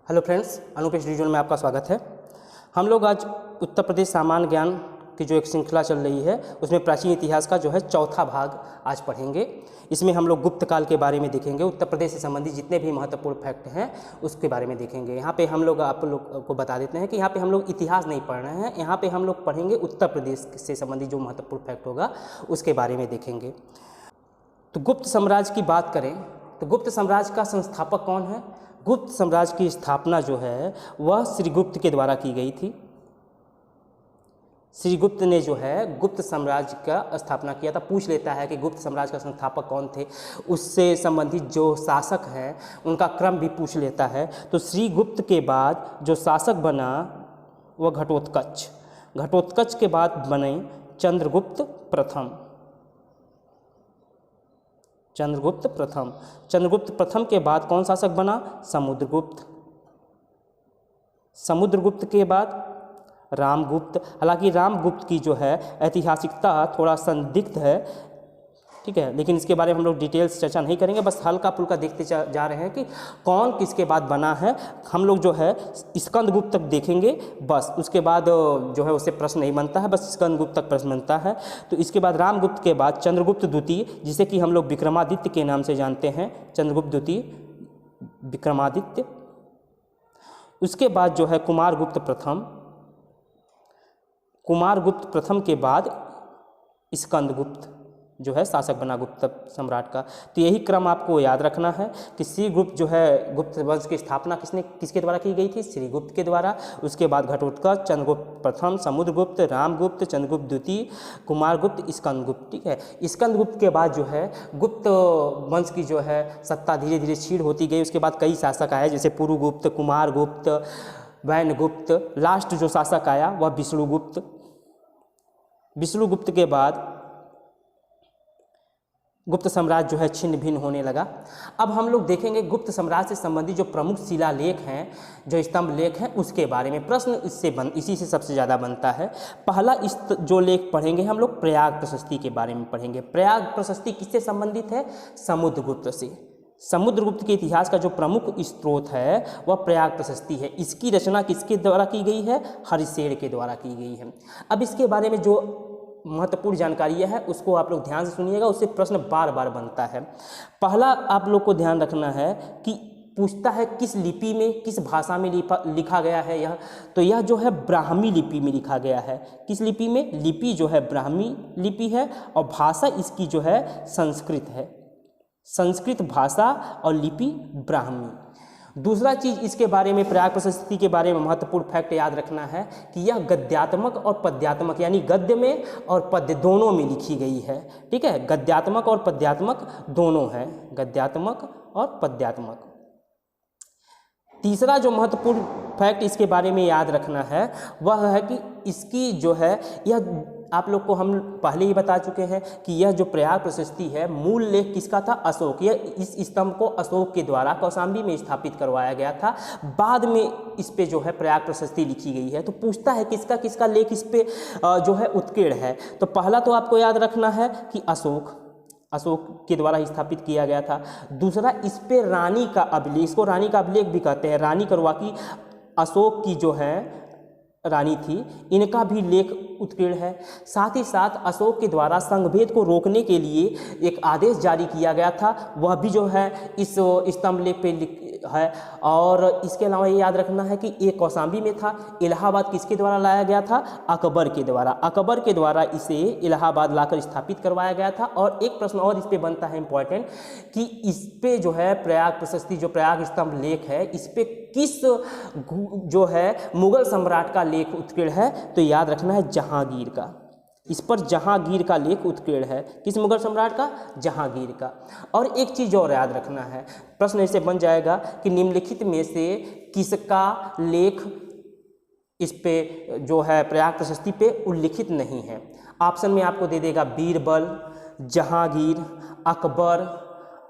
Hello friends, अनुपेश digital में आपका स्वागत है। हम लोग आज उत्तर प्रदेश सामान्य ज्ञान की जो एक श्रृंखला चल रही है उसमें प्राचीन इतिहास का जो है चौथा भाग आज पढ़ेंगे। इसमें हम लोग गुप्त काल के बारे में देखेंगे, उत्तर प्रदेश से संबंधित जितने भी महत्वपूर्ण फैक्ट हैं उसके बारे में देखेंगे। यहाँ पे हम लोग आप लोग को बता देते हैं कि यहाँ पे हम लोग इतिहास नहीं पढ़ रहे हैं, यहाँ पे हम लोग पढ़ेंगे उत्तर प्रदेश से संबंधित जो महत्वपूर्ण फैक्ट होगा उसके बारे में देखेंगे। तो गुप्त साम्राज्य की बात करें तो गुप्त साम्राज्य का संस्थापक कौन है? गुप्त साम्राज्य की स्थापना जो है वह श्रीगुप्त के द्वारा की गई थी। श्रीगुप्त ने जो है गुप्त साम्राज्य का स्थापना किया था। पूछ लेता है कि गुप्त साम्राज्य का संस्थापक कौन थे, उससे संबंधित जो शासक हैं उनका क्रम भी पूछ लेता है। तो श्रीगुप्त के बाद जो शासक बना वह घटोत्कच, घटोत्कच के बाद बने चंद्रगुप्त प्रथम। चंद्रगुप्त प्रथम, चंद्रगुप्त प्रथम के बाद कौन शासक बना? समुद्रगुप्त। समुद्रगुप्त के बाद रामगुप्त। हालांकि रामगुप्त की जो है ऐतिहासिकता थोड़ा संदिग्ध है, ठीक है, लेकिन इसके बारे में हम लोग डिटेल्स चर्चा नहीं करेंगे, बस हल्का फुल्का देखते जा रहे हैं कि कौन किसके बाद बना है। हम लोग जो है स्कंदगुप्त तक देखेंगे, बस उसके बाद जो है उससे प्रश्न नहीं बनता है, बस स्कंदगुप्त तक प्रश्न बनता है। तो इसके बाद रामगुप्त के बाद चंद्रगुप्त द्वितीय, जिसे कि हम लोग विक्रमादित्य के नाम से जानते हैं, चंद्रगुप्त द्वितीय विक्रमादित्य। उसके बाद जो है कुमारगुप्त प्रथम, कुमारगुप्त प्रथम के बाद स्कंदगुप्त जो है शासक बना गुप्त सम्राट का। तो यही क्रम आपको याद रखना है कि श्रीगुप्त जो है गुप्त वंश की स्थापना किसके द्वारा की गई थी? श्रीगुप्त के द्वारा। उसके बाद घटोत्कच, चंद्रगुप्त प्रथम, समुद्रगुप्त, रामगुप्त, चंद्रगुप्त द्वितीय, कुमारगुप्त, स्कंदगुप्त, ठीक है। स्कंदगुप्त के बाद जो है गुप्त वंश की जो है सत्ता धीरे धीरे क्षीण होती गई। उसके बाद कई शासक आए, जैसे पुरुगुप्त, कुमारगुप्त, वैनगुप्त। लास्ट जो शासक आया वह विष्णुगुप्त। विष्णुगुप्त के बाद गुप्त साम्राज्य जो है छिन्न भिन्न होने लगा। अब हम लोग देखेंगे गुप्त साम्राज्य से संबंधित जो प्रमुख शिलालेख हैं, जो स्तंभ लेख हैं, उसके बारे में प्रश्न इसी से सबसे ज़्यादा बनता है। पहला जो लेख पढ़ेंगे हम लोग प्रयाग प्रशस्ति के बारे में पढ़ेंगे। प्रयाग प्रशस्ति किससे संबंधित है? समुद्रगुप्त से। समुद्रगुप्त के इतिहास का जो प्रमुख स्रोत है वह प्रयाग प्रशस्ति है। इसकी रचना किसके द्वारा की गई है? हरिशेन के द्वारा की गई है। अब इसके बारे में जो महत्वपूर्ण जानकारी है उसको आप लोग ध्यान से सुनिएगा, उससे प्रश्न बार बार बनता है। पहला आप लोग को ध्यान रखना है कि पूछता है किस लिपि में, किस भाषा में लिखा गया है यह। तो यह जो है ब्राह्मी लिपि में लिखा गया है। किस लिपि में? लिपि जो है ब्राह्मी लिपि है और भाषा इसकी जो है संस्कृत है। संस्कृत भाषा और लिपि ब्राह्मी। दूसरा चीज़ इसके बारे में, प्रयाग प्रशस्ति के बारे में महत्वपूर्ण फैक्ट याद रखना है कि यह गद्यात्मक और पद्यात्मक, यानी गद्य में और पद्य दोनों में लिखी गई है, ठीक है। गद्यात्मक और पद्यात्मक दोनों है, गद्यात्मक और पद्यात्मक। तीसरा जो महत्वपूर्ण फैक्ट इसके बारे में याद रखना है वह है कि इसकी जो है, यह आप लोग को हम पहले ही बता चुके हैं कि यह जो प्रयाग प्रशस्ति है मूल लेख किसका था? अशोक। यह इस स्तंभ को अशोक के द्वारा कौशाम्बी में स्थापित करवाया गया था। बाद में इस पे जो है प्रयाग प्रशस्ति लिखी गई है। तो पूछता है किसका किसका लेख इस पे जो है उत्कीर्ण है। तो पहला तो आपको याद रखना है कि अशोक के द्वारा स्थापित किया गया था। दूसरा, इस पे रानी का अभिलेख, इसको रानी का अभिलेख भी कहते हैं। रानी करवाकी अशोक की जो है रानी थी, इनका भी लेख उत्कीर्ण है। साथ ही साथ अशोक के द्वारा संघभेद को रोकने के लिए एक आदेश जारी किया गया था, वह भी जो है इस स्तंभ लेख पे है। और इसके अलावा ये याद रखना है कि एक कौशाम्बी में था। इलाहाबाद किसके द्वारा लाया गया था? अकबर के द्वारा। अकबर के द्वारा इसे इलाहाबाद लाकर स्थापित करवाया गया था। और एक प्रश्न और इस पे बनता है इंपॉर्टेंट कि इस पे जो है प्रयाग प्रशस्ति, जो प्रयाग स्तंभ लेख है, इस पे किस जो है मुगल सम्राट का लेख उत्कीर्ण है? तो याद रखना है जहांगीर का। इस पर जहांगीर का लेख उत्कीर्ण है। किस मुगल सम्राट का? जहांगीर का। और एक चीज़ और याद रखना है, प्रश्न ऐसे बन जाएगा कि निम्नलिखित में से किसका लेख इस पे जो है प्रयाग प्रशस्ति पे उल्लिखित नहीं है? ऑप्शन में आपको दे देगा बीरबल, जहांगीर, अकबर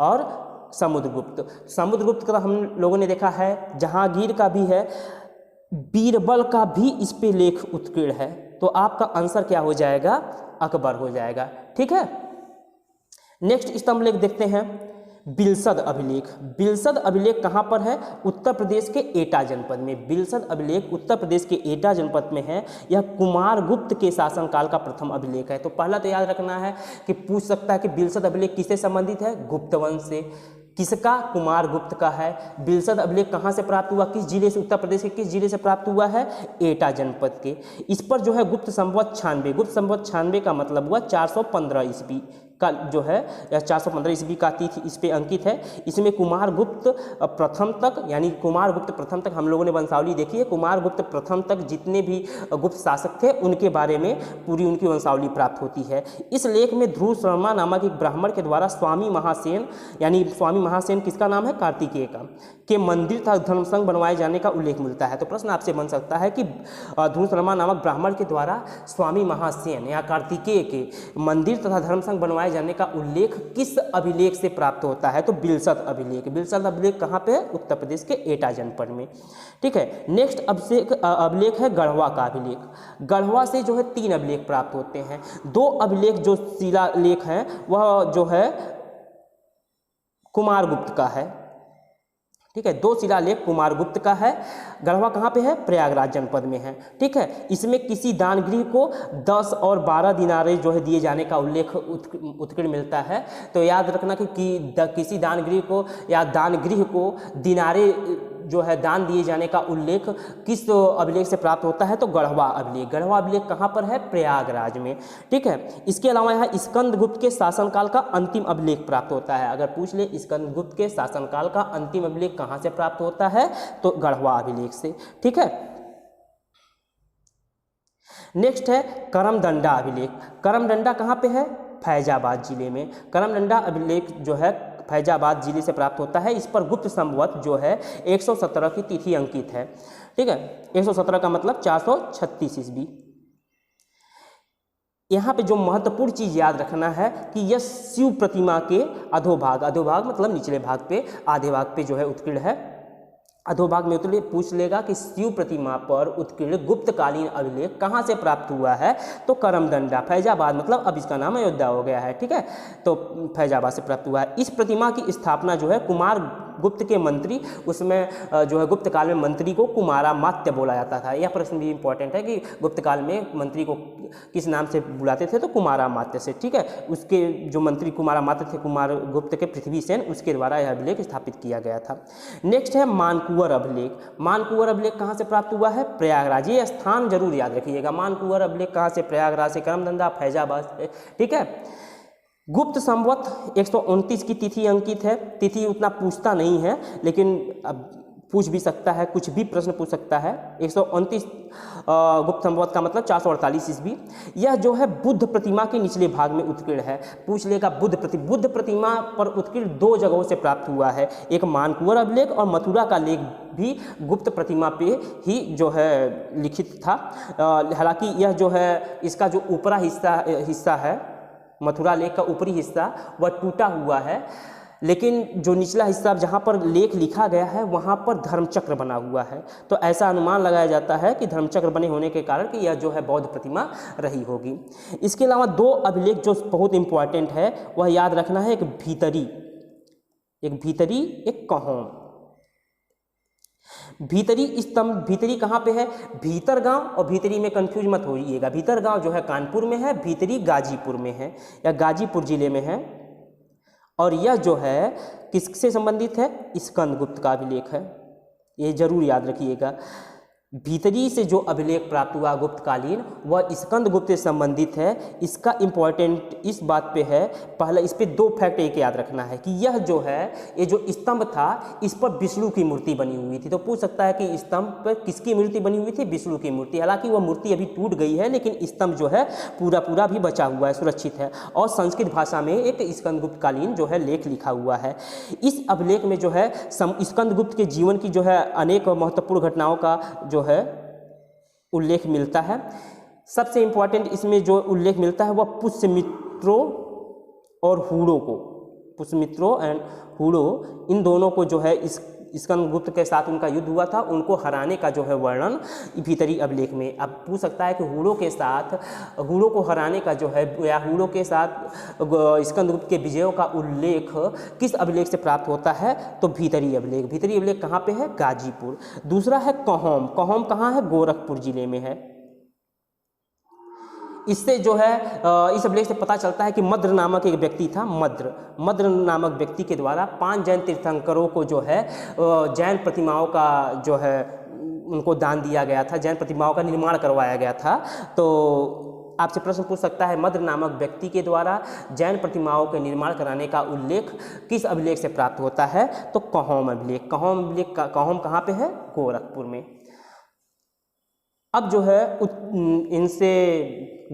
और समुद्रगुप्त। समुद्रगुप्त का हम लोगों ने देखा है, जहांगीर का भी है, बीरबल का भी इस पे लेख उत्कीर्ण है। तो आपका आंसर क्या हो जाएगा? अकबर हो जाएगा, ठीक है। नेक्स्ट स्तंभ लेख देखते हैं। बिलसद अभिलेख। बिलसद अभिलेख कहाँ पर है? उत्तर प्रदेश के एटा जनपद में। बिलसद अभिलेख उत्तर प्रदेश के एटा जनपद में है। यह कुमारगुप्त के शासनकाल का प्रथम अभिलेख है। तो पहला तो याद रखना है कि पूछ सकता है कि बिलसद अभिलेख किससे संबंधित है? गुप्त वंश से। किसका? कुमारगुप्त का है। बिलसद अभिलेख कहाँ से प्राप्त हुआ? किस जिले से? उत्तर प्रदेश के किस जिले से प्राप्त हुआ है? एटा जनपद के। इस पर जो है गुप्त संवत 96, गुप्त संवत 96 का मतलब हुआ 415 ईस्वी का जो है, या 415 ईस्वी का तिथि इस पे अंकित है। इसमें कुमारगुप्त प्रथम तक, यानी कुमारगुप्त प्रथम तक हम लोगों ने वंशावली देखी है। कुमारगुप्त प्रथम तक जितने भी गुप्त शासक थे उनके बारे में पूरी उनकी वंशावली प्राप्त होती है। इस लेख में ध्रुव शर्मा नामक एक ब्राह्मण के द्वारा स्वामी महासेन, यानी स्वामी महासेन किसका नाम है? कार्तिकेय का, के मंदिर तथा धर्मसंघ बनवाए जाने का उल्लेख मिलता है। तो प्रश्न आपसे बन सकता है कि ध्रुव शर्मा नामक ब्राह्मण के द्वारा स्वामी महासेन या कार्तिकेय के मंदिर तथा धर्मसंघ बनवाए जाने का उल्लेख किस अभिलेख से प्राप्त होता है? तो बिलसद अभिलेख। बिलसद अभिलेख कहाँ पे है? उत्तर प्रदेश के एटा जनपद में। ठीक है। नेक्स्ट अभिलेख है गढ़वा का अभिलेख। गढ़वा से जो है 3 अभिलेख प्राप्त होते हैं। 2 अभिलेख जो शिलालेख हैं वह जो है कुमारगुप्त का है। ठीक है, 2 शिलालेख कुमारगुप्त का है। गढ़वा कहाँ पे है? प्रयागराज जनपद में है। ठीक है। इसमें किसी दानगृह को 10 और 12 दिनारे जो है दिए जाने का उल्लेख उत्कीर्ण मिलता है। तो याद रखना कि किसी दानगृह को या दानगृह को दिनारे जो है दान दिए जाने का उल्लेख किस अभिलेख से प्राप्त होता है? तो गढ़वा अभिलेख। गढ़वा अभिलेख कहाँ पर है? प्रयागराज में। ठीक है। इसके अलावा यहाँ स्कंदगुप्त के शासनकाल का अंतिम अभिलेख प्राप्त होता है। अगर पूछ ले स्कंदगुप्त के शासनकाल का अंतिम अभिलेख कहाँ से प्राप्त होता है? तो गढ़वा अभिलेख से। ठीक है। नेक्स्ट है करमदंडा अभिलेख। करमदंडा कहाँ पे है? फैजाबाद जिले में। करमदंडा अभिलेख जो है फैजाबाद जिले से प्राप्त होता है। इस पर गुप्त संवत जो है 117 की तिथि अंकित है। ठीक है। 117 का मतलब 436 ईस्वी। यहाँ पे जो महत्वपूर्ण चीज याद रखना है कि यह शिव प्रतिमा के अधोभाग, अधोभाग मतलब निचले भाग पे, आधे भाग पे जो है उत्कीर्ण है। अधोभाग में पूछ लेगा कि शिव प्रतिमा पर उत्कीर्ण गुप्तकालीन अभिलेख कहाँ से प्राप्त हुआ है? तो करमदंडा, फैजाबाद मतलब अब इसका नाम अयोध्या हो गया है। ठीक है। तो फैजाबाद से प्राप्त हुआ है। इस प्रतिमा की स्थापना जो है कुमारगुप्त के मंत्री, उसमें जो है गुप्त काल में मंत्री को कुमारामात्य बोला जाता था। यह प्रश्न भी इंपॉर्टेंट है कि गुप्त काल में मंत्री को किस नाम से बुलाते थे? तो कुमारामात्य से। ठीक है। उसके जो मंत्री कुमारामात्य थे, कुमारगुप्त के पृथ्वीसेन, उसके द्वारा यह अभिलेख स्थापित किया गया था। नेक्स्ट है मानकुंवर अभिलेख। मानकुंवर अभिलेख कहाँ से प्राप्त हुआ है? प्रयागराज। ये स्थान जरूर याद रखिएगा। मानकुंवर अभिलेख कहाँ से? प्रयागराज से। करमदंडा फैजाबाद से। ठीक है। गुप्त संवत 129 की तिथि अंकित है। तिथि उतना पूछता नहीं है, लेकिन अब पूछ भी सकता है, कुछ भी प्रश्न पूछ सकता है। 129 गुप्त संवत का मतलब 448 ईस्वी। यह जो है बुद्ध प्रतिमा के निचले भाग में उत्कीर्ण है। पूछ लेगा बुद्ध प्रतिमा पर उत्कीर्ण 2 जगहों से प्राप्त हुआ है। एक मानकुंवर अभिलेख और मथुरा का लेख भी गुप्त प्रतिमा पे ही जो है लिखित था। हालांकि यह जो है इसका जो ऊपरा हिस्सा है, मथुरा लेख का ऊपरी हिस्सा, वह टूटा हुआ है, लेकिन जो निचला हिस्सा जहाँ पर लेख लिखा गया है वहाँ पर धर्मचक्र बना हुआ है। तो ऐसा अनुमान लगाया जाता है कि धर्मचक्र बने होने के कारण कि यह जो है बौद्ध प्रतिमा रही होगी। इसके अलावा 2 अभिलेख जो बहुत इंपॉर्टेंट है वह याद रखना है। एक भीतरी, एक कहोम। भीतरी स्तंभ, भीतरी कहाँ पे है? भीतर गांव और भीतरी में कंफ्यूज मत होइएगा। भीतर गांव जो है कानपुर में है, भीतरी गाजीपुर में है या गाजीपुर जिले में है। और यह जो है किससे संबंधित है? स्कंदगुप्त का अभिलेख है। ये जरूर याद रखिएगा। भीतरी से जो अभिलेख प्राप्त हुआ गुप्तकालीन, वह स्कंदगुप्त से संबंधित है। इसका इंपॉर्टेंट इस बात पे है, पहला इस पे 2 फैक्ट एक याद रखना है कि यह जो है, ये जो स्तंभ था, इस पर विष्णु की मूर्ति बनी हुई थी। तो पूछ सकता है कि स्तंभ पर किसकी मूर्ति बनी हुई थी? विष्णु की मूर्ति। हालांकि वह मूर्ति अभी टूट गई है, लेकिन स्तंभ जो है पूरा भी बचा हुआ है, सुरक्षित है। और संस्कृत भाषा में एक स्कंदगुप्तकालीन जो है लेख लिखा हुआ है। इस अभिलेख में जो है स्कंदगुप्त के जीवन की जो है अनेक महत्वपूर्ण घटनाओं का जो है उल्लेख मिलता है। सबसे इंपॉर्टेंट इसमें जो उल्लेख मिलता है वह पुष्यमित्रों और हुड़ों को, पुष्यमित्रों एंड हुड़ों, इन दोनों को जो है स्कंदगुप्त के साथ उनका युद्ध हुआ था, उनको हराने का जो है वर्णन भीतरी अभिलेख में। अब पूछ सकता है कि हुड़ों को हराने का जो है, या हुड़ों के साथ स्कंदगुप्त के विजयों का उल्लेख किस अभिलेख से प्राप्त होता है? तो भीतरी अभिलेख। भीतरी अभिलेख कहाँ पे है? गाजीपुर। दूसरा है कौहम। कौहम कहाँ है? गोरखपुर जिले में है। इससे जो है इस अभिलेख से पता चलता है कि मद्र नामक एक व्यक्ति था। मद्र नामक व्यक्ति के द्वारा 5 जैन तीर्थंकरों को जो है जैन प्रतिमाओं का जो है उनको दान दिया गया था, जैन प्रतिमाओं का निर्माण करवाया गया था। तो आपसे प्रश्न पूछ सकता है, मद्र नामक व्यक्ति के द्वारा जैन प्रतिमाओं के निर्माण कराने का उल्लेख किस अभिलेख से प्राप्त होता है? तो कौहम अभिलेख। कौहम कहाँ पे है? गोरखपुर में। अब जो है इनसे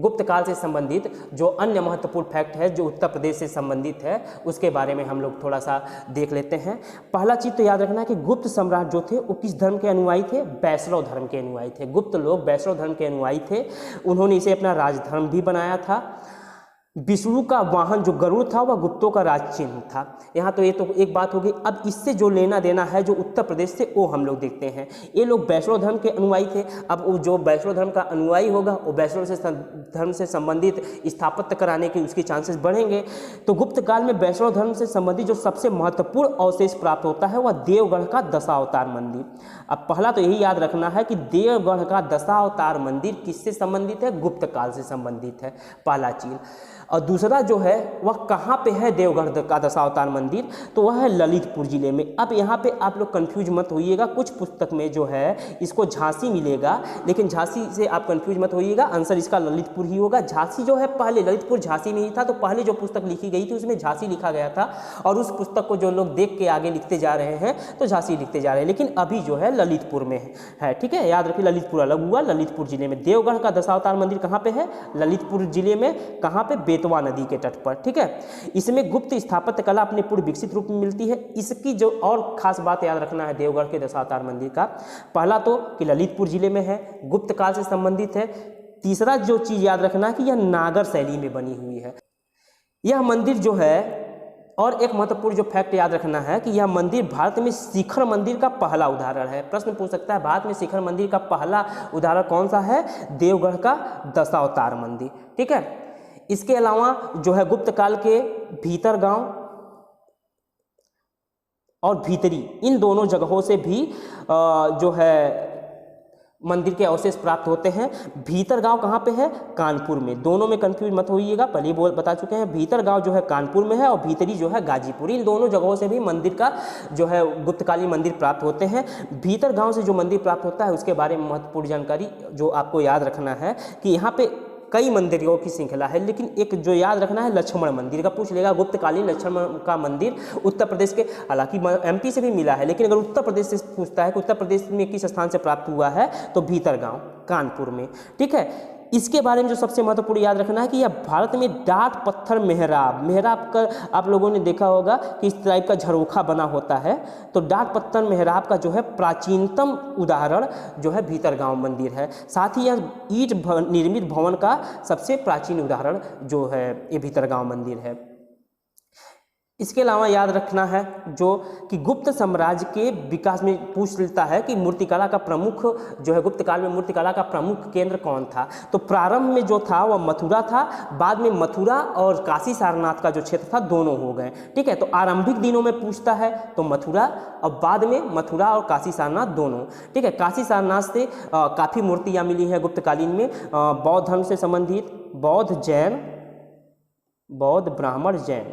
गुप्त काल से संबंधित जो अन्य महत्वपूर्ण फैक्ट है जो उत्तर प्रदेश से संबंधित है, उसके बारे में हम लोग थोड़ा सा देख लेते हैं। पहला चीज़ तो याद रखना है कि गुप्त सम्राट जो थे वो किस धर्म के अनुयायी थे? वैष्णव धर्म के अनुयायी थे। गुप्त लोग वैष्णव धर्म के अनुयायी थे। उन्होंने इसे अपना राजधर्म भी बनाया था। विष्णु का वाहन जो गरुड़ था वह गुप्तों का राज चिन्ह था। यहाँ तो ये तो एक बात होगी। अब इससे जो लेना देना है जो उत्तर प्रदेश से, वो हम लोग देखते हैं। ये लोग वैष्णव धर्म के अनुयायी थे। अब वो जो वैष्णव धर्म का अनुयायी होगा वो वैष्णव धर्म से संबंधित स्थापत्य कराने के उसके चांसेस बढ़ेंगे। तो गुप्त काल में वैष्णव धर्म से संबंधित जो सबसे महत्वपूर्ण अवशेष प्राप्त होता है वह देवगढ़ का दशावतार मंदिर। अब पहला तो यही याद रखना है कि देवगढ़ का दशावतार मंदिर किससे संबंधित है? गुप्त काल से संबंधित है, पहला चीज। और दूसरा जो है वह कहाँ पे है देवगढ़ का दशावतार मंदिर? तो वह है ललितपुर जिले में। अब यहाँ पे आप लोग कंफ्यूज मत होइएगा, कुछ पुस्तक में जो है इसको झांसी मिलेगा, लेकिन झांसी से आप कंफ्यूज मत होइएगा, आंसर इसका ललितपुर ही होगा। झांसी जो है पहले, ललितपुर झांसी में ही था, तो पहले जो पुस्तक लिखी गई थी उसमें झांसी लिखा गया था, और उस पुस्तक को जो लोग देख के आगे लिखते जा रहे हैं तो झांसी लिखते जा रहे हैं, लेकिन अभी जो है ललितपुर में है। ठीक है, याद रखिए ललितपुर अलग हुआ, ललितपुर जिले में। देवगढ़ का दशावतार मंदिर कहाँ पे है? ललितपुर जिले में। कहाँ पे? बेतवा नदी के तट पर। ठीक है, इसमें गुप्त स्थापत्य कला अपने पूर्ण विकसित रूप में मिलती है। इसकी जो और खास बात याद रखना है देवगढ़ के दशावतार मंदिर का, पहला तो कि ललितपुर जिले में है, गुप्त काल से संबंधित है। तीसरा जो चीज याद रखना है कि यह नागर शैली में बनी हुई है यह मंदिर जो है। और एक महत्वपूर्ण जो फैक्ट याद रखना है कि यह मंदिर भारत में शिखर मंदिर का पहला उदाहरण है। प्रश्न पूछ सकता है भारत में शिखर मंदिर का पहला उदाहरण कौन सा है? देवगढ़ का दशावतार मंदिर। ठीक है, इसके अलावा जो है गुप्त काल के भीतर गांव और भीतरी, इन दोनों जगहों से भी जो है मंदिर के अवशेष प्राप्त होते हैं। भीतर गांव कहाँ पे है? कानपुर में। दोनों में कंफ्यूज मत होइएगा, पहले ही बता चुके हैं। भीतर गांव जो है कानपुर में है और भीतरी जो है गाजीपुर। इन दोनों जगहों से भी मंदिर का जो है गुप्तकालीन मंदिर प्राप्त होते हैं। भीतर गांव से जो मंदिर प्राप्त होता है उसके बारे में महत्वपूर्ण जानकारी जो आपको याद रखना है कि यहाँ पे कई मंदिरों की श्रृंखला है, लेकिन एक जो याद रखना है लक्ष्मण मंदिर का पूछ लेगा। गुप्तकालीन लक्ष्मण का मंदिर उत्तर प्रदेश के, हालांकि एमपी से भी मिला है, लेकिन अगर उत्तर प्रदेश से पूछता है कि उत्तर प्रदेश में किस स्थान से प्राप्त हुआ है तो भीतर गांव कानपुर में। ठीक है, इसके बारे में जो सबसे महत्वपूर्ण याद रखना है कि यह भारत में डाट पत्थर मेहराब का आप लोगों ने देखा होगा कि इस टाइप का झरोखा बना होता है, तो डाट पत्थर मेहराब का जो है प्राचीनतम उदाहरण जो है भीतर गांव मंदिर है। साथ ही यह ईंट निर्मित भवन का सबसे प्राचीन उदाहरण जो है ये भीतर गांव मंदिर है। इसके अलावा याद रखना है जो कि गुप्त साम्राज्य के विकास में पूछ लेता है कि मूर्तिकला का प्रमुख जो है गुप्त काल में मूर्तिकला का प्रमुख केंद्र कौन था? तो प्रारंभ में जो था वह मथुरा था, बाद में मथुरा और काशी सारनाथ का जो क्षेत्र था दोनों हो गए। ठीक है, तो आरंभिक दिनों में पूछता है तो मथुरा, और बाद में मथुरा और काशी सारनाथ दोनों। ठीक है, काशी सारनाथ से काफ़ी मूर्तियाँ मिली हैं गुप्तकालीन में, बौद्ध धर्म से संबंधित, बौद्ध जैन, बौद्ध ब्राह्मण जैन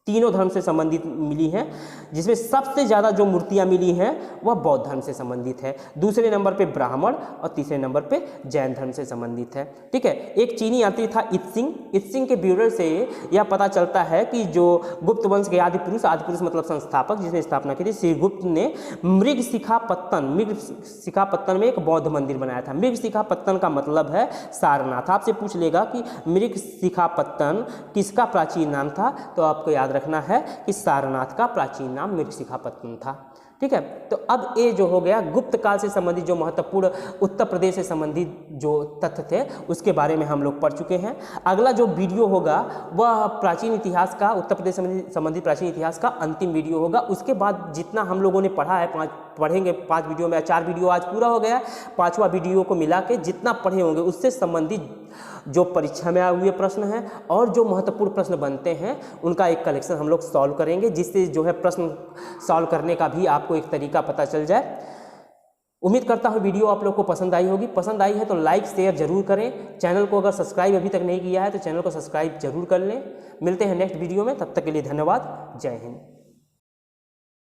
तीनों धर्म से संबंधित मिली हैं, जिसमें सबसे ज़्यादा जो मूर्तियाँ मिली हैं वह बौद्ध धर्म से संबंधित है, दूसरे नंबर पे ब्राह्मण और तीसरे नंबर पे जैन धर्म से संबंधित है। ठीक है, एक चीनी यात्री था इत्सिंग के ब्यूरो से यह पता चलता है कि जो गुप्त वंश के आदि पुरुष मतलब संस्थापक जिसने स्थापना की थी श्रीगुप्त ने मृगशिखापत्तन में एक बौद्ध मंदिर बनाया था। मृगशिखापत्तन का मतलब है सारनाथ। आपसे पूछ लेगा कि मृगशिखापत्तन किसका प्राचीन नाम था, तो आपको याद याद रखना है कि सारनाथ का प्राचीन नाम मृगशिखापत्तनम था। ठीक है, तो अब ये जो हो गया गुप्त काल से संबंधित जो महत्वपूर्ण उत्तर प्रदेश से संबंधित जो तथ्य थे उसके बारे में हम लोग पढ़ चुके हैं। अगला जो वीडियो होगा वह प्राचीन इतिहास का, उत्तर प्रदेश संबंधित प्राचीन इतिहास का अंतिम वीडियो होगा। उसके बाद जितना हम लोगों ने पढ़ा है पढ़ेंगे 5 वीडियो में, 4 वीडियो आज पूरा हो गया, 5वां वीडियो को मिला के जितना पढ़े होंगे उससे संबंधित जो परीक्षा में आए हुए प्रश्न हैं और जो महत्वपूर्ण प्रश्न बनते हैं उनका एक कलेक्शन हम लोग सॉल्व करेंगे, जिससे जो है प्रश्न सॉल्व करने का भी आपको एक तरीका पता चल जाए। उम्मीद करता हूँ वीडियो आप लोग को पसंद आई होगी। पसंद आई है तो लाइक शेयर जरूर करें। चैनल को अगर सब्सक्राइब अभी तक नहीं किया है तो चैनल को सब्सक्राइब जरूर कर लें। मिलते हैं नेक्स्ट वीडियो में, तब तक के लिए धन्यवाद। जय हिंद।